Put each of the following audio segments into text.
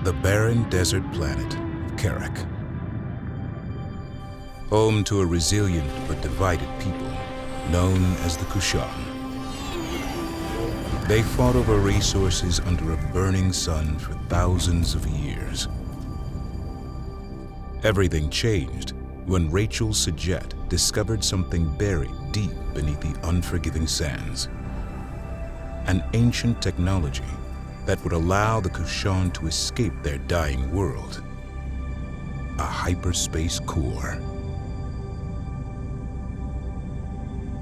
the barren desert planet of Karak. Home to a resilient but divided people known as the Kushan. They fought over resources under a burning sun for thousands of years. Everything changed when Rachel Sajet discovered something buried deep beneath the unforgiving sands. An ancient technology that would allow the Kushan to escape their dying world. A hyperspace core.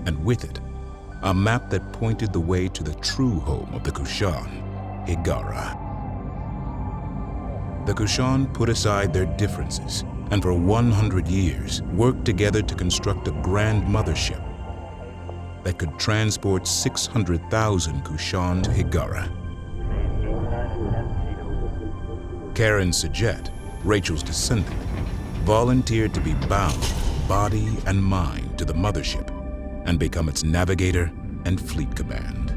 And with it, a map that pointed the way to the true home of the Kushan, Hiigara. The Kushan put aside their differences and for 100 years worked together to construct a grand mothership that could transport 600,000 Kushan to Hiigara. Karen Sajet, Rachel's descendant, volunteered to be bound, body and mind, to the mothership and become its navigator and fleet command.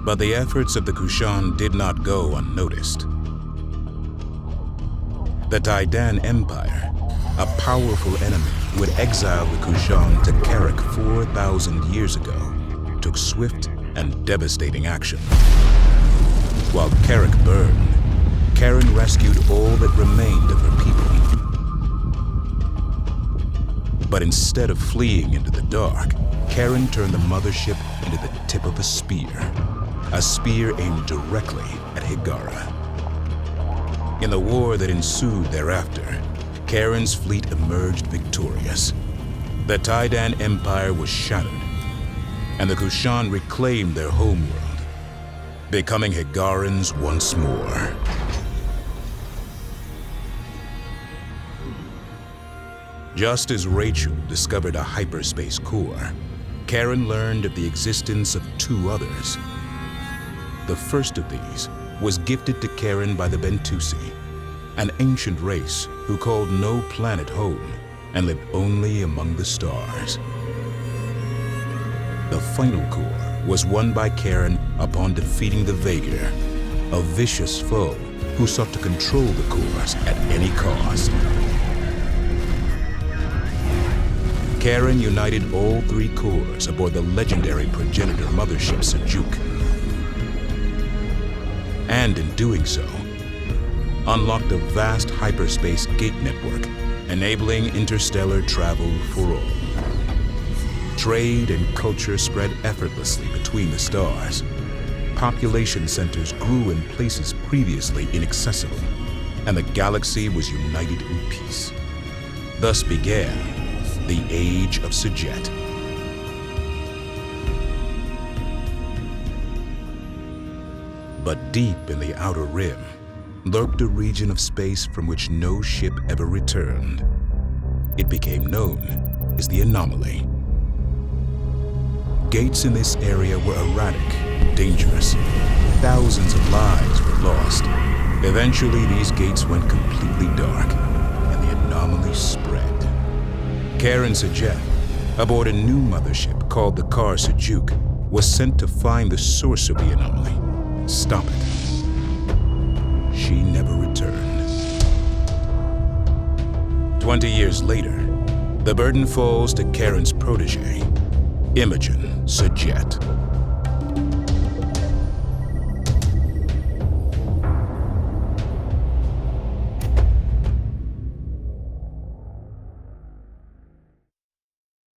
But the efforts of the Kushan did not go unnoticed. The Taidan Empire, a powerful enemy who had exiled the Kushan to Karak 4,000 years ago, took swift and devastating action. While Karak burned, Karen rescued all that remained of her people. But instead of fleeing into the dark, Karen turned the mothership into the tip of a spear aimed directly at Hiigara. In the war that ensued thereafter, Karen's fleet emerged victorious. The Taidan Empire was shattered, and the Kushan reclaimed their homeworld, becoming Hiigarans once more. Just as Rachel discovered a hyperspace core, Karen learned of the existence of two others. The first of these was gifted to Karen by the Bentusi, an ancient race who called no planet home and lived only among the stars. The final core was won by Karen upon defeating the Vaegir, a vicious foe who sought to control the cores at any cost. Karen united all three cores aboard the legendary progenitor mothership Sajuk. And in doing so, unlocked a vast hyperspace gate network, enabling interstellar travel for all. Trade and culture spread effortlessly between the stars. Population centers grew in places previously inaccessible, and the galaxy was united in peace. Thus began the Age of Sajet. But deep in the outer rim lurked a region of space from which no ship ever returned. It became known as the Anomaly. Gates in this area were erratic, dangerous. Thousands of lives were lost. Eventually, these gates went completely dark, and the Anomaly spread. Karen Sajet, aboard a new mothership called the Kar Sajuk, was sent to find the source of the anomaly and stop it. She never returned. 20 years later, the burden falls to Karen's protege, Imogen Sajet.